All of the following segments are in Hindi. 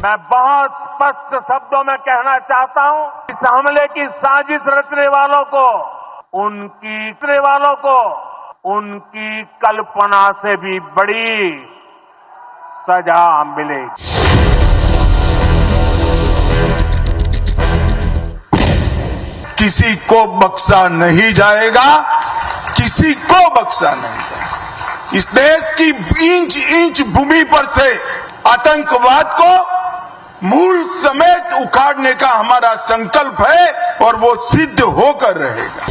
मैं बहुत स्पष्ट शब्दों में कहना चाहता हूं, इस हमले की साजिश रचने वालों को उनकी कल्पना से भी बड़ी सजा मिलेगी। किसी को बख्शा नहीं जाएगा, किसी को बख्शा नहीं जाएगा। इस देश की इंच इंच भूमि पर से आतंकवाद को मूल समेत उखाड़ने का हमारा संकल्प है और वो सिद्ध होकर रहेगा।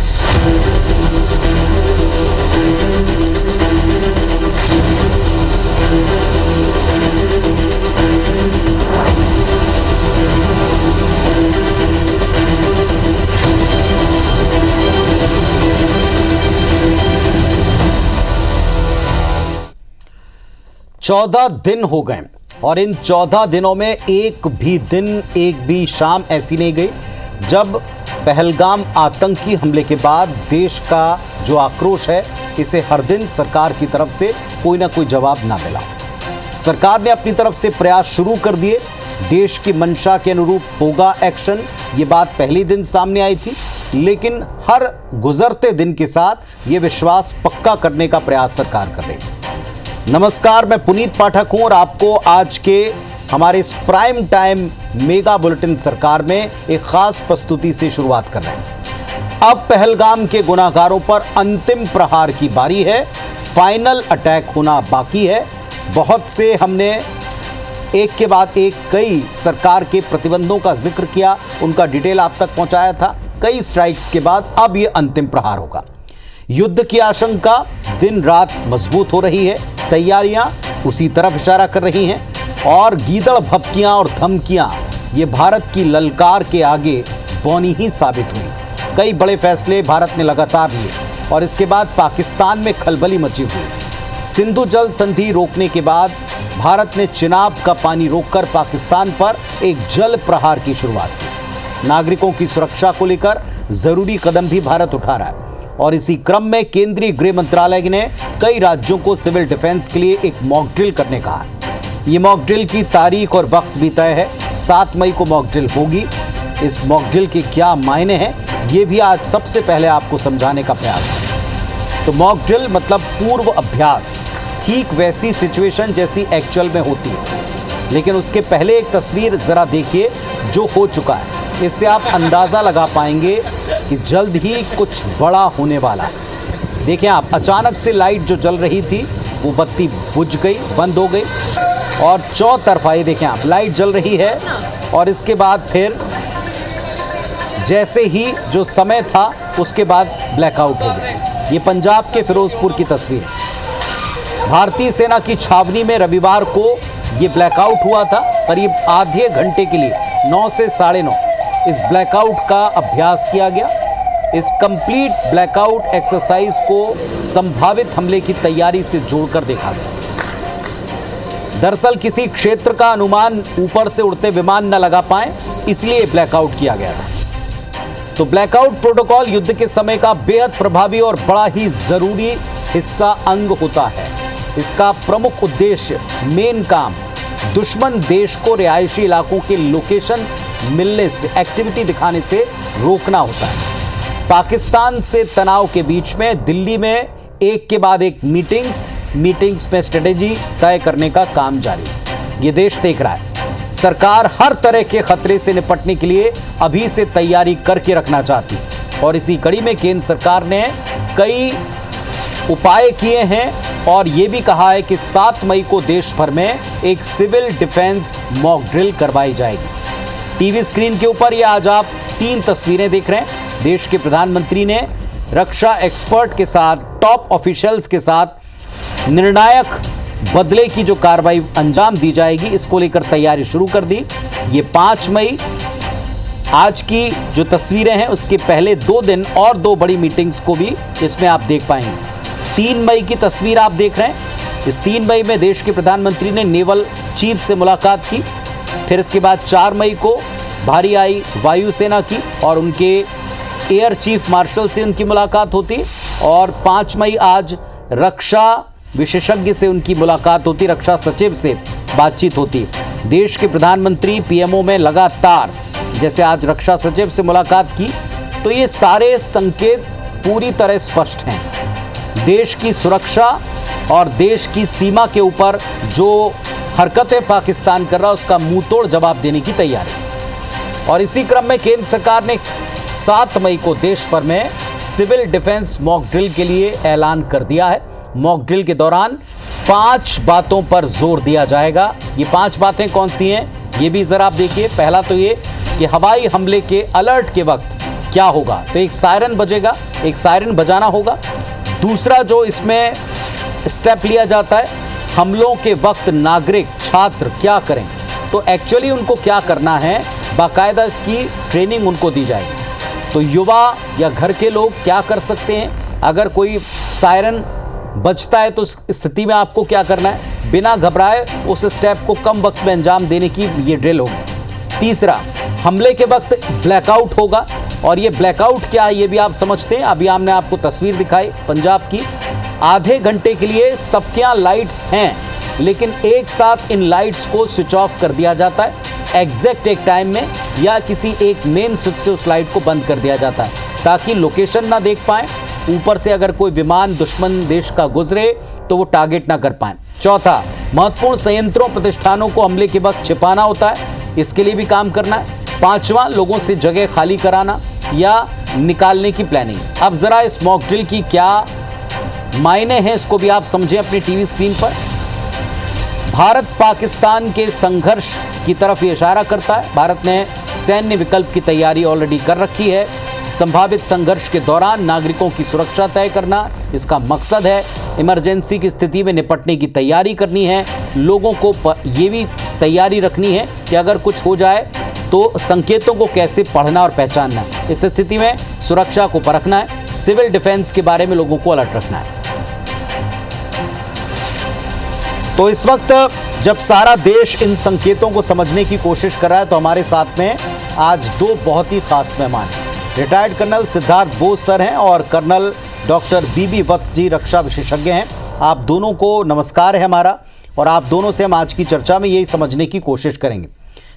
चौदह दिन हो गए और इन 14 दिनों में एक भी दिन, एक भी शाम ऐसी नहीं गई जब पहलगाम आतंकी हमले के बाद देश का जो आक्रोश है, इसे हर दिन सरकार की तरफ से कोई ना कोई जवाब ना मिला। सरकार ने अपनी तरफ से प्रयास शुरू कर दिए, देश की मंशा के अनुरूप होगा एक्शन, ये बात पहले दिन सामने आई थी, लेकिन हर गुजरते दिन के साथ ये विश्वास पक्का करने का प्रयास सरकार कर रही है। नमस्कार, मैं पुनीत पाठक हूं और आपको आज के हमारे इस प्राइम टाइम मेगा बुलेटिन सरकार में एक खास प्रस्तुति से शुरुआत कर रहे हैं। अब पहलगाम के गुनाहगारों पर अंतिम प्रहार की बारी है, फाइनल अटैक होना बाकी है। बहुत से हमने एक के बाद एक कई सरकार के प्रतिबंधों का जिक्र किया, उनका डिटेल आप तक पहुंचाया था। कई स्ट्राइक्स के बाद अब यह अंतिम प्रहार होगा। युद्ध की आशंका दिन रात मजबूत हो रही है, तैयारियां उसी तरफ इशारा कर रही हैं और गीदड़ भपकियां और धमकियां ये भारत की ललकार के आगे बौनी ही साबित हुई। कई बड़े फैसले भारत ने लगातार लिए और इसके बाद पाकिस्तान में खलबली मची हुई। सिंधु जल संधि रोकने के बाद भारत ने चिनाब का पानी रोककर पाकिस्तान पर एक जल प्रहार की शुरुआत की। नागरिकों की सुरक्षा को लेकर जरूरी कदम भी भारत उठा रहा है और इसी क्रम में केंद्रीय गृह मंत्रालय ने कई राज्यों को सिविल डिफेंस के लिए एक मॉक ड्रिल करने कहा है। ये मॉक ड्रिल की तारीख और वक्त भी तय है, 7 मई को मॉक ड्रिल होगी। इस मॉक ड्रिल के क्या मायने हैं, ये भी आज सबसे पहले आपको समझाने का प्रयास है। तो मॉक ड्रिल मतलब पूर्व अभ्यास, ठीक वैसी सिचुएशन जैसी एक्चुअल में होती है, लेकिन उसके पहले एक तस्वीर जरा देखिए जो हो चुका है। इससे आप अंदाज़ा लगा पाएंगे कि जल्द ही कुछ बड़ा होने वाला है। देखें आप, अचानक से लाइट जो जल रही थी वो बत्ती बुझ गई, बंद हो गई और चौतरफा ये देखें आप, लाइट जल रही है और इसके बाद फिर जैसे ही जो समय था उसके बाद ब्लैकआउट हो गया। ये पंजाब के फिरोजपुर की तस्वीर। भारतीय सेना की छावनी में रविवार को ये ब्लैकआउट हुआ था। करीब आधे घंटे के लिए 9 से 9:30 इस ब्लैकआउट का अभ्यास किया गया। इस कंप्लीट ब्लैकआउट एक्सरसाइज को संभावित हमले की तैयारी से जोड़कर देखा गया। दरअसल किसी क्षेत्र का अनुमान ऊपर से उड़ते विमान न लगा पाए, इसलिए ब्लैकआउट किया गया था। तो ब्लैकआउट प्रोटोकॉल युद्ध के समय का बेहद प्रभावी और बड़ा ही जरूरी हिस्सा अंग होता है। इसका प्रमुख उद्देश्य, मेन काम, दुश्मन देश को रिहायशी इलाकों के लोकेशन मिलने से, एक्टिविटी दिखाने से रोकना होता है। पाकिस्तान से तनाव के बीच में दिल्ली में एक के बाद एक मीटिंग्स में स्ट्रेटेजी तय करने का काम जारी। ये देश देख रहा है। सरकार हर तरह के खतरे से निपटने के लिए अभी से तैयारी करके रखना चाहती और इसी कड़ी में केंद्र सरकार ने कई उपाय किए हैं और ये भी कहा है कि 7 मई को देश भर में एक सिविल डिफेंस मॉक ड्रिल करवाई जाएगी। टीवी स्क्रीन के ऊपर ये आज आप 3 तस्वीरें देख रहे हैं। देश के प्रधानमंत्री ने रक्षा एक्सपर्ट के साथ, टॉप ऑफिशियल्स के साथ निर्णायक बदले की जो कार्रवाई अंजाम दी जाएगी, इसको लेकर तैयारी शुरू कर दी। ये 5 मई आज की जो तस्वीरें हैं उसके पहले 2 दिन और 2 बड़ी मीटिंग्स को भी इसमें आप देख पाएंगे। 3 मई की तस्वीर आप देख रहे हैं। इस 3 मई में देश के प्रधानमंत्री ने नेवल चीफ से मुलाकात की। फिर इसके बाद 4 मई को भारी आई वायुसेना की और उनके एयर चीफ मार्शल से उनकी मुलाकात होती और 5 मई आज रक्षा विशेषज्ञ से उनकी मुलाकात होती, रक्षा सचिव से बातचीत होती। देश के प्रधानमंत्री पीएमओ में लगातार, जैसे आज रक्षा सचिव से मुलाकात की, तो ये सारे संकेत पूरी तरह स्पष्ट हैं। देश की सुरक्षा और देश की सीमा के ऊपर जो हरकतें पाकिस्तान कर रहा है उसका मुंहतोड़ जवाब देने की तैयारी। और इसी क्रम में केंद्र सरकार ने 7 मई को देश भर में सिविल डिफेंस मॉक ड्रिल के लिए ऐलान कर दिया है। मॉक ड्रिल के दौरान 5 बातों पर जोर दिया जाएगा। ये 5 बातें कौन सी हैं, ये भी जरा आप देखिए। पहला तो ये कि हवाई हमले के अलर्ट के वक्त क्या होगा, तो एक सायरन बजेगा, एक सायरन बजाना होगा। दूसरा जो इसमें स्टेप लिया जाता है, हमलों के वक्त नागरिक छात्र क्या करें, तो एक्चुअली उनको क्या करना है, बाकायदा इसकी ट्रेनिंग उनको दी जाएगी। तो युवा या घर के लोग क्या कर सकते हैं, अगर कोई सायरन बजता है तो उस स्थिति में आपको क्या करना है, बिना घबराए उस स्टेप को कम वक्त में अंजाम देने की ये ड्रिल होगी। तीसरा, हमले के वक्त ब्लैकआउट होगा, और ये ब्लैकआउट क्या है ये भी आप समझते हैं। अभी हमने आपको तस्वीर दिखाई पंजाब की, आधे घंटे के लिए सबके यहाँ लाइट्स हैं, लेकिन एक साथ इन लाइट्स को स्विच ऑफ कर दिया जाता है एग्जैक्ट एक टाइम में, या किसी एक मेन स्विच से उस लाइट को बंद कर दिया जाता है ताकि लोकेशन ना देख पाएं, ऊपर से अगर कोई विमान दुश्मन देश का गुजरे तो वो टारगेट ना कर पाएं। चौथा, महत्वपूर्ण संयंत्रों प्रतिष्ठानों को हमले के वक्त छिपाना होता है, इसके लिए भी काम करना है। पांचवा, लोगों से जगह खाली कराना या निकालने की प्लानिंग। अब जरा इस मॉक ड्रिल की क्या मायने हैं इसको भी आप समझें अपनी टीवी स्क्रीन पर। भारत पाकिस्तान के संघर्ष की तरफ ये इशारा करता है। भारत ने सैन्य विकल्प की तैयारी ऑलरेडी कर रखी है। संभावित संघर्ष के दौरान नागरिकों की सुरक्षा तय करना इसका मकसद है। इमरजेंसी की स्थिति में निपटने की तैयारी करनी है। लोगों को ये भी तैयारी रखनी है कि अगर कुछ हो जाए तो संकेतों को कैसे पढ़ना और पहचानना है। इस स्थिति में सुरक्षा को परखना है। सिविल डिफेंस के बारे में लोगों को अलर्ट रखना है। तो इस वक्त जब सारा देश इन संकेतों को समझने की कोशिश कर रहा है, तो हमारे साथ में आज 2 बहुत ही खास मेहमान हैं। Retired colonel Siddharth Bose sir हैं और कर्नल डॉक्टर बीबी वत्स जी रक्षा विशेषज्ञ हैं। आप दोनों को नमस्कार है हमारा, और आप दोनों से हम आज की चर्चा में यही समझने की कोशिश करेंगे।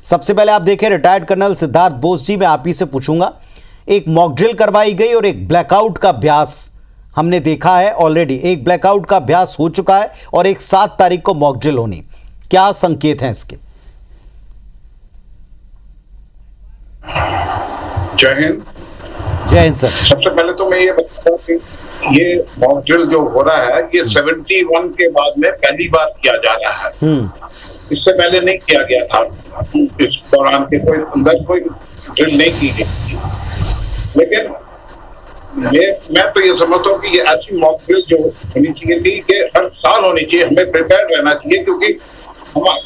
सबसे पहले आप देखें, रिटायर्ड कर्नल सिद्धार्थ बोस जी, मैं आप ही से पूछूंगा, एक मॉक ड्रिल करवाई गई और एक ब्लैकआउट का अभ्यास हमने देखा है ऑलरेडी। एक ब्लैकआउट का अभ्यास हो चुका है और एक 7 तारीख को मॉक ड्रिल होनी, क्या संकेत हैं इसके? जय हिंद। जय हिंद सर। सबसे पहले तो मैं ये बता दूं कि ये मॉक ड्रिल जो हो रहा है ये 71 के बाद में पहली बार किया जा रहा है। इससे पहले नहीं किया गया था। इस दौरान के कोई अंदर कोई ड्रिल नहीं की गई। लेकिन मैं तो ये समझता हूँ कि ये ऐसी मॉक ड्रिल जो होनी चाहिए थी कि हर साल होनी चाहिए। हमें प्रिपेयर रहना चाहिए, क्योंकि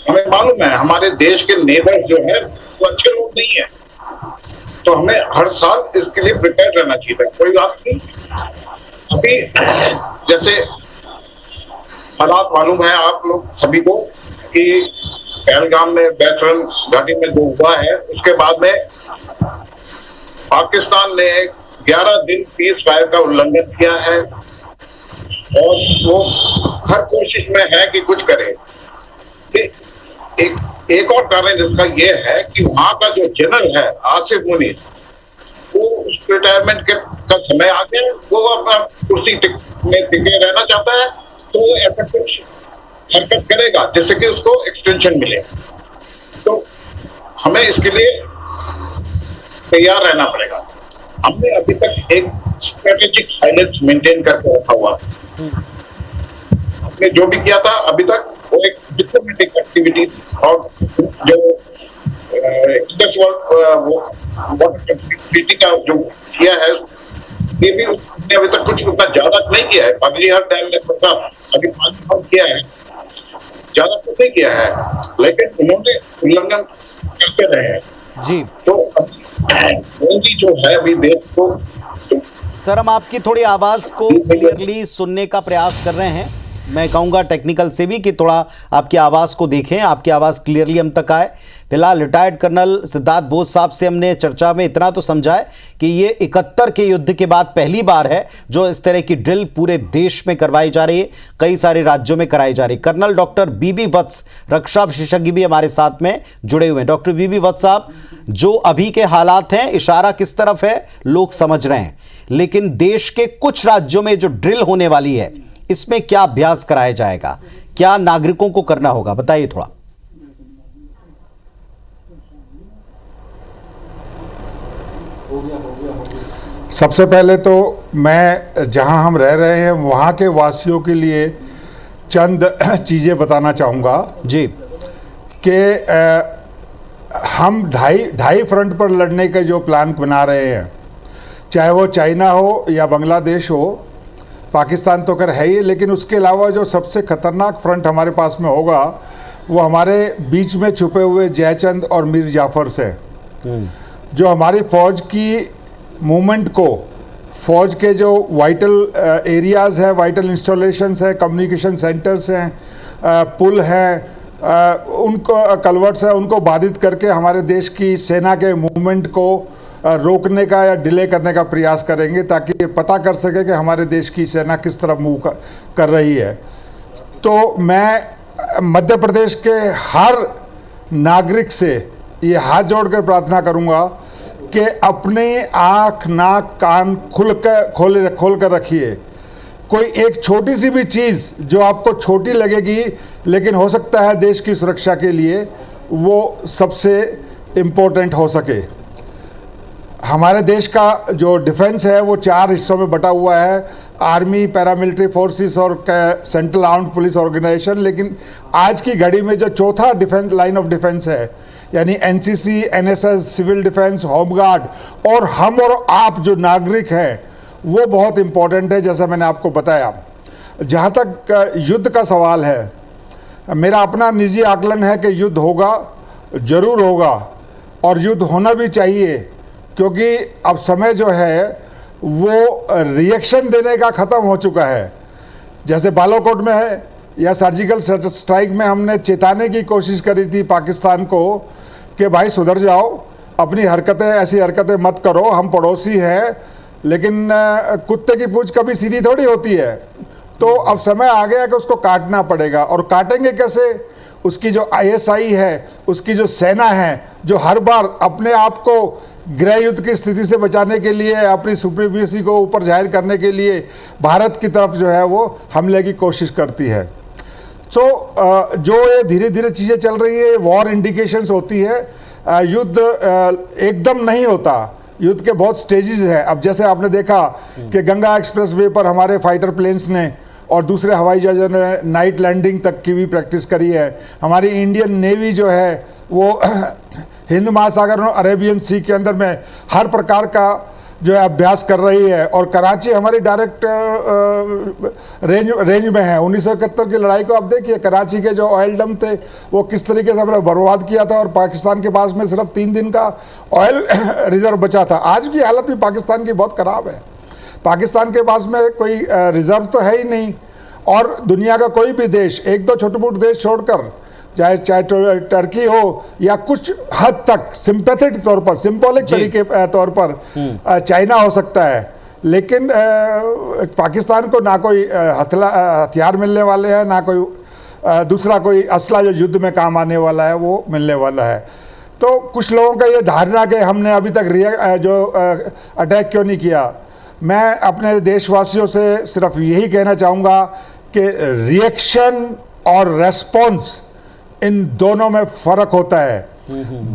हमें मालूम है हमारे देश के नेबर जो है वो अच्छे लोग नहीं है, तो हमें हर साल इसके लिए प्रिपेयर रहना चाहिए। कोई बात नहीं, अभी जैसे हालात मालूम है आप लोग सभी को कि पहलगाम में बैतरन घाटी में जो हुआ है, उसके बाद में पाकिस्तान ने 11 दिन पीस फायर का उल्लंघन किया है और वो हर कोशिश में है कि कुछ करे। एक और कारण जिसका ये है कि वहां का जो जनरल है आसिफ मुनीर, वो उस रिटायरमेंट का समय आ गया, वो अपना कुर्सी में टिके रहना चाहता है, तो वो ऐसा कुछ हरकत करेगा जिससे कि उसको एक्सटेंशन मिले। तो हमें इसके लिए तैयार रहना पड़ेगा। हमने अभी तक एक स्ट्रेटेजिक साइलेंस मेंटेन करके रखा हुआ। हमने जो भी किया था अभी तक वो एक डिप्लोमेटिक एक्टिविटी और जो वाटर कनेक्टिविटी का जो किया है, ये भी उसने अभी तक कुछ उतना ज्यादा नहीं किया है। बागलीहाट डैम ने थोड़ा अभी पानी कम किया है, ज्यादा कुछ नहीं किया है, लेकिन उन्होंने उल्लंघन करते रहे हैं जी। तो मोदी जो है अभी देश को, सर हम आपकी थोड़ी आवाज को क्लियरली सुनने का प्रयास कर रहे हैं। मैं कहूँगा टेक्निकल से भी कि थोड़ा आपकी आवाज़ को देखें, आपकी आवाज़ क्लियरली हम तक आए। फिलहाल रिटायर्ड कर्नल सिद्धार्थ बोस साहब से हमने चर्चा में इतना तो समझा है कि ये 71 के युद्ध के बाद पहली बार है जो इस तरह की ड्रिल पूरे देश में करवाई जा रही है, कई सारे राज्यों में कराई जा रही है। कर्नल डॉक्टर बीबी वत्स, रक्षा विशेषज्ञ भी हमारे साथ में जुड़े हुए हैं। डॉक्टर बीबी वत्स साहब, जो अभी के हालात हैं, इशारा किस तरफ है लोग समझ रहे हैं, लेकिन देश के कुछ राज्यों में जो ड्रिल होने वाली है इसमें क्या अभ्यास कराया जाएगा, क्या नागरिकों को करना होगा, बताइए थोड़ा। सबसे पहले तो मैं जहां हम रह रहे हैं वहां के वासियों के लिए चंद चीज़ें बताना चाहूँगा जी कि हम ढाई फ्रंट पर लड़ने का जो प्लान बना रहे हैं, चाहे वो चाइना हो या बांग्लादेश हो, पाकिस्तान तो कर है ही, लेकिन उसके अलावा जो सबसे खतरनाक फ्रंट हमारे पास में होगा वो हमारे बीच में छुपे हुए जयचंद और मीर जाफर से, जो हमारी फ़ौज की मूवमेंट को, फ़ौज के जो वाइटल एरियाज़ हैं, वाइटल इंस्टॉलेशंस हैं, कम्युनिकेशन सेंटर्स हैं, पुल हैं, उनको कलवर्ट्स हैं, उनको बाधित करके हमारे देश की सेना के मूवमेंट को रोकने का या डिले करने का प्रयास करेंगे, ताकि ये पता कर सके कि हमारे देश की सेना किस तरफ मूव कर रही है। तो मैं मध्य प्रदेश के हर नागरिक से ये हाथ जोड़कर प्रार्थना करूंगा कि अपने आँख, नाक, कान खोल कर रखिए। कोई एक छोटी सी भी चीज़ जो आपको छोटी लगेगी लेकिन हो सकता है देश की सुरक्षा के लिए वो सबसे इम्पोर्टेंट हो सके। हमारे देश का जो डिफेंस है वो 4 हिस्सों में बटा हुआ है, आर्मी, पैरामिलिट्री फोर्सेस और सेंट्रल आर्म्ड पुलिस ऑर्गेनाइजेशन। लेकिन आज की घड़ी में जो चौथा डिफेंस लाइन ऑफ डिफेंस है, यानी NCC, NSS, civil defence, home guard और हम और आप जो नागरिक हैं, वो बहुत इम्पोर्टेंट है। जैसा मैंने आपको बताया, जहाँ तक युद्ध का सवाल है, मेरा अपना निजी आकलन है कि युद्ध होगा, ज़रूर होगा, और युद्ध होना भी चाहिए, क्योंकि अब समय जो है वो रिएक्शन देने का ख़त्म हो चुका है। जैसे बालाकोट में है या सर्जिकल स्ट्राइक में हमने चेताने की कोशिश करी थी पाकिस्तान को कि भाई सुधर जाओ, अपनी हरकतें, ऐसी हरकतें मत करो, हम पड़ोसी हैं, लेकिन कुत्ते की पूंछ कभी सीधी थोड़ी होती है। तो अब समय आ गया कि उसको काटना पड़ेगा, और काटेंगे कैसे? उसकी जो आईएसआई है, उसकी जो सेना है, जो हर बार अपने आप को गृह युद्ध की स्थिति से बचाने के लिए, अपनी सुप्रीमेसी को ऊपर जाहिर करने के लिए भारत की तरफ जो है वो हमले की कोशिश करती है। तो जो ये धीरे धीरे चीज़ें चल रही है, वॉर इंडिकेशंस होती है। युद्ध एकदम नहीं होता, युद्ध के बहुत स्टेजेस हैं। अब जैसे आपने देखा कि गंगा एक्सप्रेस वे पर हमारे फाइटर प्लेन्स ने और दूसरे हवाई जहाज़ों ने नाइट लैंडिंग तक की भी प्रैक्टिस करी है। हमारी इंडियन नेवी जो है वो हिंद महासागर और अरेबियन सी के अंदर में हर प्रकार का जो है अभ्यास कर रही है, और कराची हमारी डायरेक्ट रेंज में है। 1971 की लड़ाई को आप देखिए, कराची के जो ऑयल डम थे वो किस तरीके से हमने बर्बाद किया था, और पाकिस्तान के पास में सिर्फ 3 दिन का ऑयल रिजर्व बचा था। आज की हालत भी पाकिस्तान की बहुत ख़राब है। पाकिस्तान के पास में कोई रिजर्व तो है ही नहीं, और दुनिया का कोई भी देश, 1-2 छोटे मोटे देश छोड़कर, चाहे टर्की हो या कुछ हद तक सिंपैथेटिक तौर पर, सिंबॉलिक तरीके तौर पर चाइना हो सकता है, लेकिन पाकिस्तान को ना कोई हथियार मिलने वाले हैं, ना कोई दूसरा कोई असला जो युद्ध में काम आने वाला है वो मिलने वाला है। तो कुछ लोगों का ये धारणा कि हमने अभी तक अटैक क्यों नहीं किया, मैं अपने देशवासियों से सिर्फ यही कहना चाहूँगा कि रिएक्शन और रेस्पॉन्स, इन दोनों में फ़र्क होता है।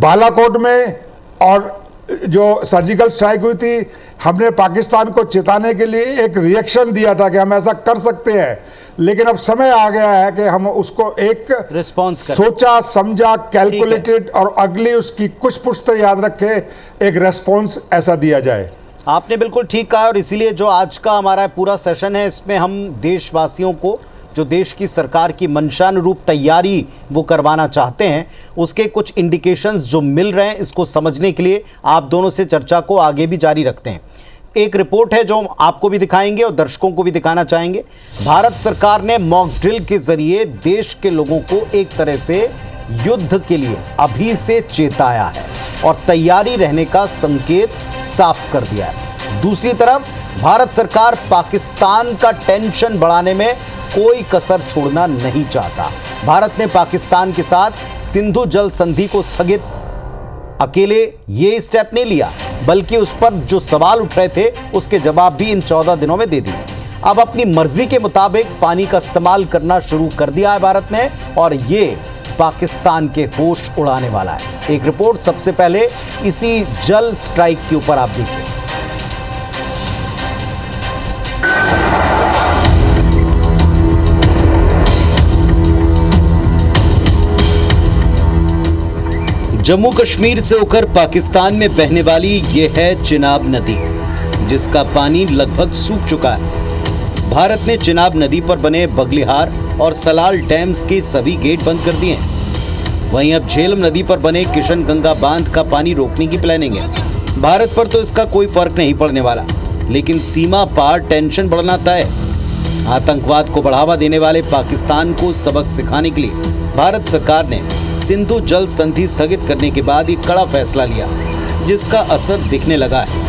बालाकोट में और जो सर्जिकल स्ट्राइक हुई थी, हमने पाकिस्तान को चेताने के लिए एक रिएक्शन दिया था कि हम ऐसा कर सकते हैं, लेकिन अब समय आ गया है कि हम उसको एक रिस्पॉन्स सोचा समझा, कैलकुलेटेड और अगली उसकी कुछ पुश्त याद रखे, एक रेस्पॉन्स ऐसा दिया जाए। आपने बिल्कुल ठीक कहा, और इसीलिए जो आज का हमारा पूरा सेशन है, इसमें हम देशवासियों को जो देश की सरकार की मंशानुरूप तैयारी वो करवाना चाहते हैं, उसके कुछ इंडिकेशंस जो मिल रहे हैं, इसको समझने के लिए आप दोनों से चर्चा को आगे भी जारी रखते हैं। एक रिपोर्ट है जो आपको भी दिखाएंगे और दर्शकों को भी दिखाना चाहेंगे। भारत सरकार ने मॉक ड्रिल के जरिए देश के लोगों को एक तरह से युद्ध के लिए अभी से चेताया है और तैयारी रहने का संकेत साफ कर दिया है। दूसरी तरफ भारत सरकार पाकिस्तान का टेंशन बढ़ाने में कोई कसर छोड़ना नहीं चाहता। भारत ने पाकिस्तान के साथ सिंधु जल संधि को स्थगित अकेले ये स्टेप नहीं लिया, बल्कि उस पर जो सवाल उठ रहे थे उसके जवाब भी इन 14 दिनों में दे दिए। अब अपनी मर्जी के मुताबिक पानी का इस्तेमाल करना शुरू कर दिया है भारत ने और ये पाकिस्तान के होश उड़ाने वाला है। एक रिपोर्ट सबसे पहले इसी जल स्ट्राइक के ऊपर आप देखिए। जम्मू कश्मीर से होकर पाकिस्तान में बहने वाली ये है चिनाब नदी, जिसका पानी लगभग सूख चुका है। भारत ने चिनाब नदी पर बने बगलिहार और सलाल डैम्स के सभी गेट बंद कर दिए हैं। वहीं अब झेलम नदी पर बने किशनगंगा बांध का पानी रोकने की प्लानिंग है। भारत पर तो इसका कोई फर्क नहीं पड़ने वाला, लेकिन सीमा पार टेंशन बढ़ना तय। आतंकवाद को बढ़ावा देने वाले पाकिस्तान को सबक सिखाने के लिए भारत सरकार ने सिंधु जल संधि स्थगित करने के बाद एक कड़ा फैसला लिया, जिसका असर दिखने लगा है।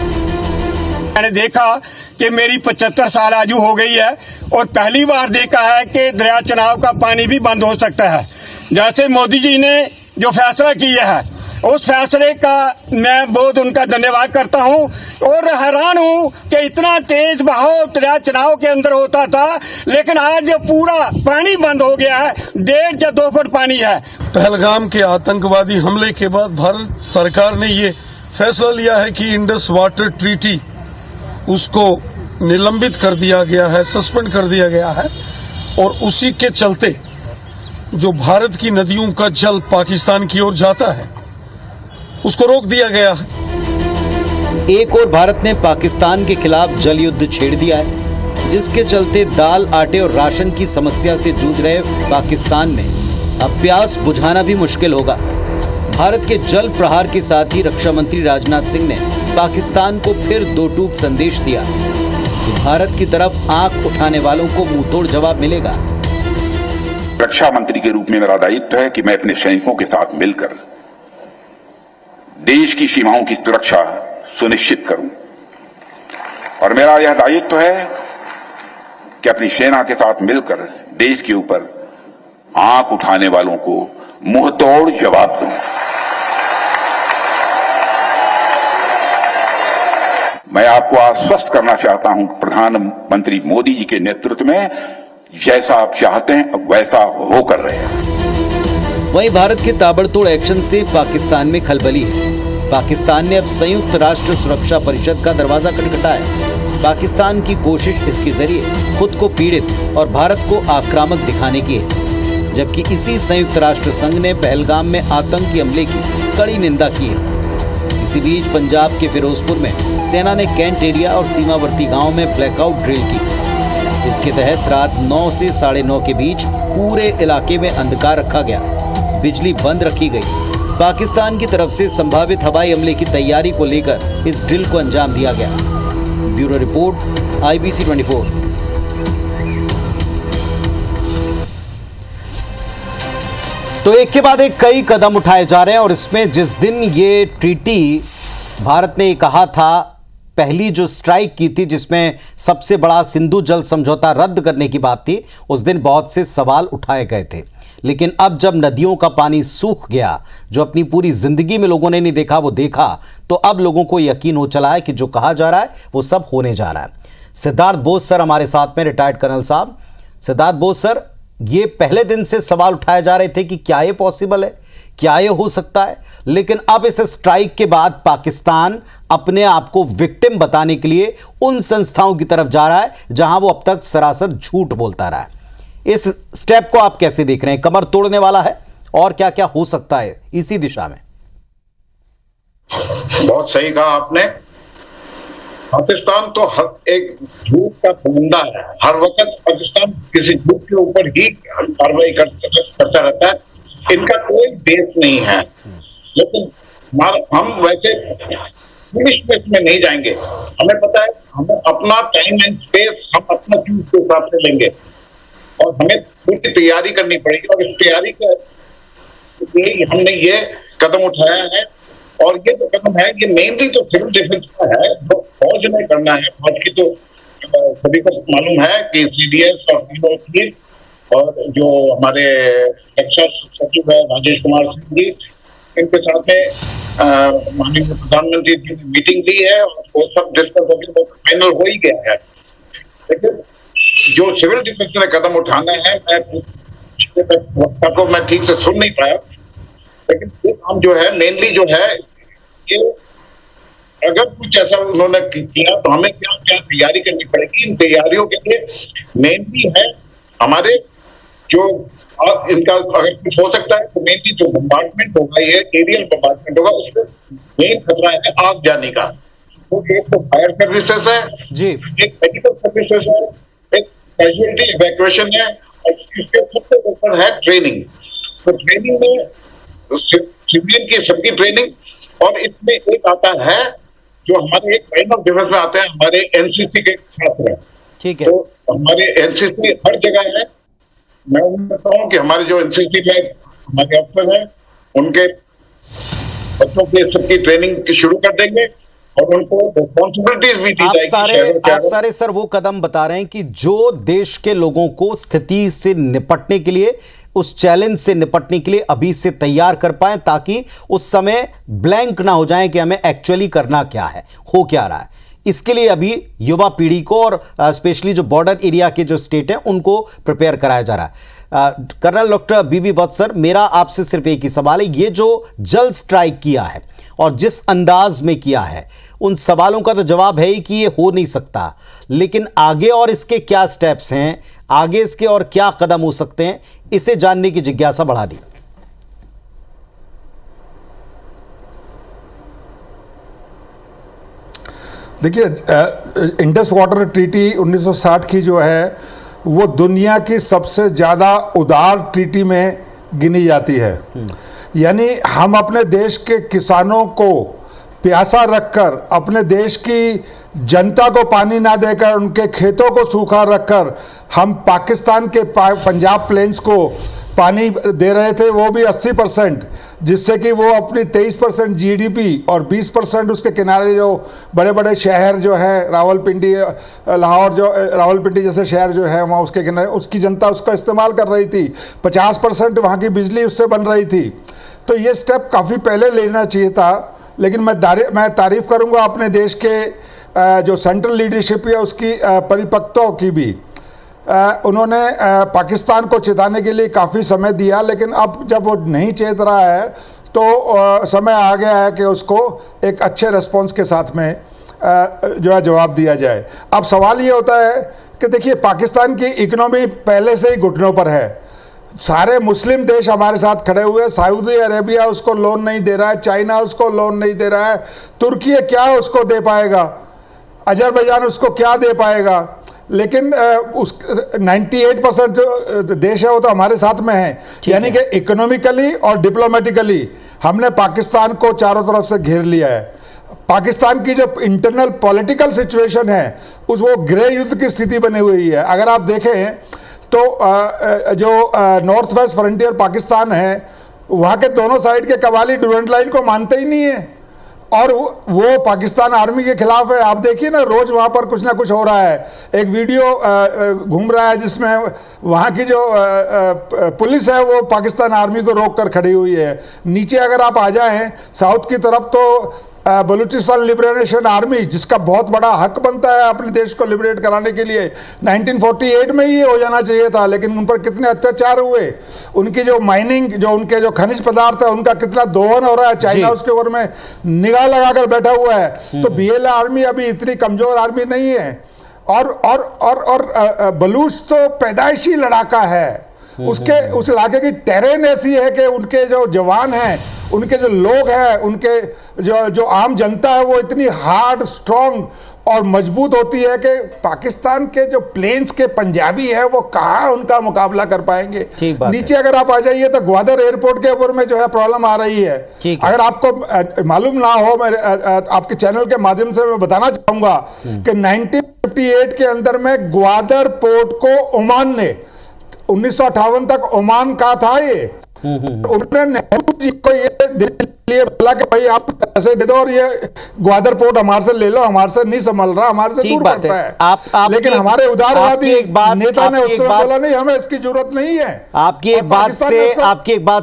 मैंने देखा कि मेरी 75 साल आयु हो गई है और पहली बार देखा है कि दरिया चनाब का पानी भी बंद हो सकता है। जैसे मोदी जी ने जो फैसला किया है, उस फैसले का मैं बहुत उनका धन्यवाद करता हूं और हैरान हूं कि इतना तेज बहाव दरिया चनाव के अंदर होता था, लेकिन आज पूरा पानी बंद हो गया है। 1.5 या 2 फुट पानी है। पहलगाम के आतंकवादी हमले के बाद भारत सरकार ने ये फैसला लिया है कि इंडस वाटर ट्रीटी उसको निलंबित कर दिया गया है, सस्पेंड कर दिया गया है और उसी के चलते जो भारत की नदियों का जल पाकिस्तान की ओर जाता है उसको रोक दिया गया है। एक और भारत ने पाकिस्तान के खिलाफ जल युद्ध छेड़ दिया है, जिसके चलते दाल, आटे और राशन की समस्या से जूझ रहे पाकिस्तान में अब प्यास बुझाना भी मुश्किल होगा। भारत के जल प्रहार के साथ ही रक्षा मंत्री राजनाथ सिंह ने पाकिस्तान को फिर दो टूक संदेश दिया कि भारत की तरफ आंख उठाने वालों को मुंहतोड़ जवाब मिलेगा। रक्षा मंत्री के रूप में मेरा दायित्व है कि मैं अपने सैनिकों के साथ मिलकर देश की सीमाओं की सुरक्षा सुनिश्चित करूं और मेरा यह दायित्व है कि अपनी सेना के साथ मिलकर देश के ऊपर आंख उठाने वालों को मुंहतोड़ जवाब दूं। मैं आपको आश्वस्त करना चाहता हूं कि प्रधानमंत्री मोदी जी के नेतृत्व में जैसा आप चाहते हैं वैसा होकर रहे हैं। वहीं भारत के ताबड़तोड़ एक्शन से पाकिस्तान में खलबली है। पाकिस्तान ने अब संयुक्त राष्ट्र सुरक्षा परिषद का दरवाजा खटखटाया। पाकिस्तान की कोशिश इसके जरिए खुद को पीड़ित और भारत को आक्रामक दिखाने की है, जबकि इसी संयुक्त राष्ट्र संघ ने पहलगाम में आतंकी हमले की कड़ी निंदा की है। इसी बीच पंजाब के फिरोजपुर में सेना ने कैंट एरिया और सीमावर्ती गाँव में ब्लैकआउट ड्रिल की। इसके तहत रात 9 से 9:30 के बीच पूरे इलाके में अंधकार रखा गया, बिजली बंद रखी गई। पाकिस्तान की तरफ से संभावित हवाई हमले की तैयारी को लेकर इस ड्रिल को अंजाम दिया गया। Bureau report, IBC 24। तो एक के बाद एक कई कदम उठाए जा रहे हैं और इसमें जिस दिन ये ट्रीटी भारत ने कहा था, पहली जो स्ट्राइक की थी जिसमें सबसे बड़ा सिंधु जल समझौता रद्द करने की बात थी, उस दिन बहुत से सवाल उठाए गए थे। लेकिन अब जब नदियों का पानी सूख गया, जो अपनी पूरी जिंदगी में लोगों ने नहीं देखा वो देखा, तो अब लोगों को यकीन हो चला है कि जो कहा जा रहा है वो सब होने जा रहा है। सिद्धार्थ बोस सर हमारे साथ में, रिटायर्ड कर्नल साहब। सिद्धार्थ बोस सर, ये पहले दिन से सवाल उठाए जा रहे थे कि क्या ये पॉसिबल है, क्या ये हो सकता है, लेकिन अब इस स्ट्राइक के बाद पाकिस्तान अपने आप को विक्टिम बताने के लिए उन संस्थाओं की तरफ जा रहा है जहां वो अब तक सरासर झूठ बोलता रहा है। इस स्टेप को आप कैसे देख रहे हैं? कमर तोड़ने वाला है और क्या क्या हो सकता है इसी दिशा में? बहुत सही कहा आपने। पाकिस्तान तो हर एक झूठ का फंदा है। हर वक्त पाकिस्तान किसी झूठ के ऊपर ही कार्रवाई करता रहता है। इनका कोई बेस नहीं है। लेकिन हम वैसे फिनिश स्पेस में नहीं जाएंगे। हमें पता है हमें अपना टाइम एंड स्पेस हम अपना चूज के हिसाब से लेंगे और हमें पूरी तैयारी करनी पड़ेगी। और इस तैयारी के लिए हमने ये कदम उठाया है और ये जो कदम है ये मेनली तो सिविल डिफेंस का है, जो फौज में करना है। फौज की तो सभी को मालूम है कि सीडीएस और पीओसी और जो हमारे रक्षा सचिव है राजेश कुमार सिंह जी, इनके साथ में माननीय प्रधानमंत्री जी ने मीटिंग ली है और वो सब डिस्कस होकर वो फाइनल हो ही गया है। लेकिन जो सिविल डिफेंस ने कदम उठाना है, वक्ता को मैं ठीक से सुन नहीं पाया, लेकिन ये काम जो है मेनली जो है कि अगर कुछ ऐसा उन्होंने किया तो हमें क्या क्या तैयारी करनी पड़ेगी। इन तैयारियों के लिए मेनली है हमारे जो इनका अगर कुछ हो सकता है तो मेनली जो बम्बार्डमेंट होगा, ये एरियल बम्बार्डमेंट होगा, उसमें मेन खतरा है आग जाने का। तो एक तो फायर सर्विसेज है जी, एक मेडिकल सर्विसेज है, एक कैजुअलिटी इवैक्यूएशन है और इसके सबसे ऊपर है ट्रेनिंग। तो ट्रेनिंग में सिविलियन की सबकी ट्रेनिंग और इसमें एक आता है जो हमारे एक लाइन ऑफ डिफेंस में आते हैं, हमारे एनसीसी के छात्र। ठीक है, तो हमारे एनसीसी हर जगह है। मैं कहता हूँ कि हमारे जो एनसीसी में हमारे अफसर हैं उनके बच्चों की सबकी ट्रेनिंग शुरू कर देंगे और उनको रिस्पॉन्सिबिलिटीज भी दी जाएगी। आप सारे सर वो कदम बता रहे हैं कि जो देश के लोगों को स्थिति से निपटने के लिए, उस चैलेंज से निपटने के लिए अभी से तैयार कर पाएं, ताकि उस समय ब्लैंक ना हो जाएं कि हमें एक्चुअली करना क्या है, हो क्या रहा है। इसके लिए अभी युवा पीढ़ी को और स्पेशली जो बॉर्डर एरिया के जो स्टेट हैं उनको प्रिपेयर कराया जा रहा है। कर्नल डॉक्टर बीबी वत्स सर, मेरा आपसे सिर्फ एक ही सवाल है, ये जो जल स्ट्राइक किया है और जिस अंदाज में किया है, उन सवालों का तो जवाब है ही कि ये हो नहीं सकता, लेकिन आगे और इसके क्या स्टेप्स हैं, आगे इसके और क्या कदम हो सकते हैं, इसे जानने की जिज्ञासा बढ़ा दी। देखिए, इंडस वाटर ट्रीटी 1960 की जो है वो दुनिया की सबसे ज़्यादा उदार ट्रीटी में गिनी जाती है। यानी हम अपने देश के किसानों को प्यासा रखकर, अपने देश की जनता को पानी ना देकर, उनके खेतों को सूखा रखकर हम पाकिस्तान के पंजाब प्लेन्स को पानी दे रहे थे, वो भी 80%, जिससे कि वो अपनी 23% जीडीपी और 20% उसके किनारे जो बड़े बड़े शहर जो हैं, रावलपिंडी, लाहौर, जो रावलपिंडी जैसे शहर जो है वहाँ उसके किनारे उसकी जनता उसका इस्तेमाल कर रही थी। 50% वहाँ की बिजली उससे बन रही थी। तो ये स्टेप काफ़ी पहले लेना चाहिए था, लेकिन मैं तारीफ़ करूँगा अपने देश के जो सेंट्रल लीडरशिप है उसकी परिपक्वता की भी। उन्होंने पाकिस्तान को चेताने के लिए काफ़ी समय दिया, लेकिन अब जब वो नहीं चेत रहा है तो समय आ गया है कि उसको एक अच्छे रिस्पॉन्स के साथ में जो है जवाब दिया जाए। अब सवाल ये होता है कि देखिए, पाकिस्तान की इकनॉमी पहले से ही घुटनों पर है। सारे मुस्लिम देश हमारे साथ खड़े हुए, सऊदी अरेबिया उसको लोन नहीं दे रहा है, चाइना उसको लोन नहीं दे रहा है, तुर्की क्या उसको दे पाएगा, अजरबैजान उसको क्या दे पाएगा। लेकिन उस 98% जो देश है वो तो हमारे साथ में है। यानी कि इकोनॉमिकली और डिप्लोमेटिकली हमने पाकिस्तान को चारों तरफ से घेर लिया है। पाकिस्तान की जो इंटरनल पॉलिटिकल सिचुएशन है उस वो गृह युद्ध की स्थिति बनी हुई है। अगर आप देखें तो जो नॉर्थ वेस्ट फ्रंटियर पाकिस्तान है, वहाँ के दोनों साइड के कवाली डुरंट लाइन को मानते ही नहीं है और वो पाकिस्तान आर्मी के खिलाफ है। आप देखिए ना, रोज वहाँ पर कुछ ना कुछ हो रहा है। एक वीडियो घूम रहा है जिसमें वहाँ की जो पुलिस है वो पाकिस्तान आर्मी को रोक कर खड़ी हुई है। नीचे अगर आप आ जाएं साउथ की तरफ तो बलूचिस्तान लिबरेशन आर्मी, जिसका बहुत बड़ा हक बनता है अपने देश को लिबरेट कराने के लिए, 1948 में ही हो जाना चाहिए था, लेकिन उन पर कितने अत्याचार हुए। उनकी जो माइनिंग, जो उनके जो खनिज पदार्थ है उनका कितना दोहन हो रहा है, चाइना उसके ऊपर में निगाह लगाकर बैठा हुआ है। तो बीएलए आर्मी अभी इतनी कमजोर आर्मी नहीं है। और बलूच तो पैदाइशी लड़ाका है। उसके उस इलाके की टेरेन ऐसी है कि उनके जो जवान हैं उनके जो लोग हैं, उनके जो आम जनता है वो इतनी हार्ड, स्ट्रांग और मजबूत होती है कि पाकिस्तान के जो प्लेन्स के पंजाबी हैं वो कहाँ उनका मुकाबला कर पाएंगे। नीचे अगर आप आ जाइए तो ग्वादर एयरपोर्ट के ऊपर में जो है प्रॉब्लम आ रही है। अगर आपको मालूम ना हो, मैं आपके चैनल के माध्यम से मैं बताना चाहूंगा कि 1958 के अंदर में ग्वादर पोर्ट को ओमान ने 1958 तक ओमान का था। ये उन्होंने नेहरू जी को ये लिए बोला कि भाई आप पैसे दे दो और ये ग्वादर पोर्ट हमारे से ले लो, हमारे से नहीं संभल रहा, हमारे से दूर पड़ता है। लेकिन हमारे उदारवादी नेता ने उस समय बोला नहीं, हमें इसकी जरूरत नहीं है। आपकी एक बात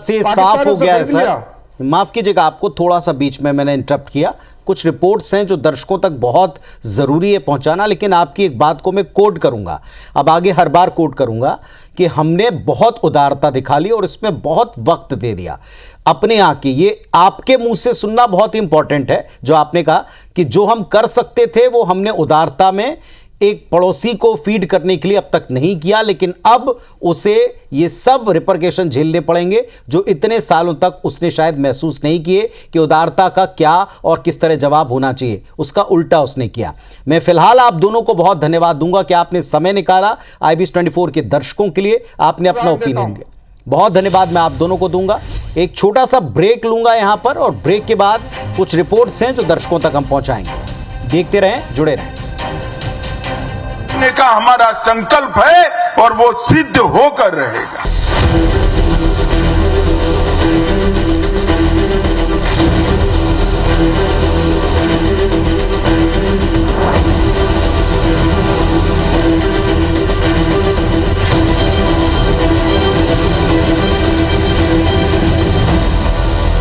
से साफ हो गया है सर। माफ कीजिएगा, आपको थोड़ा सा बीच में मैंने इंटरप्ट किया। कुछ रिपोर्ट्स हैं जो दर्शकों तक बहुत ज़रूरी है पहुंचाना, लेकिन आपकी एक बात को मैं कोट करूंगा, अब आगे हर बार कोट करूंगा कि हमने बहुत उदारता दिखा ली और इसमें बहुत वक्त दे दिया अपने यहाँ की। ये आपके मुंह से सुनना बहुत इंपॉर्टेंट है, जो आपने कहा कि जो हम कर सकते थे वो हमने उदारता में एक पड़ोसी को फीड करने के लिए अब तक नहीं किया, लेकिन अब उसे ये सब रिपरकेशन झेलने पड़ेंगे जो इतने सालों तक उसने शायद महसूस नहीं किए कि उदारता का क्या और किस तरह जवाब होना चाहिए, उसका उल्टा उसने किया। मैं फिलहाल आप दोनों को बहुत धन्यवाद दूंगा कि आपने समय निकाला IBS 24 के दर्शकों के लिए, आपने अपना ओपिनियन दिया। बहुत धन्यवाद मैं आप दोनों को दूंगा। एक छोटा सा ब्रेक लूंगा यहां पर, और ब्रेक के बाद कुछ रिपोर्ट्स हैं जो दर्शकों तक हम पहुंचाएंगे। देखते रहें, जुड़े रहें। का हमारा संकल्प है और वो सिद्ध होकर रहेगा।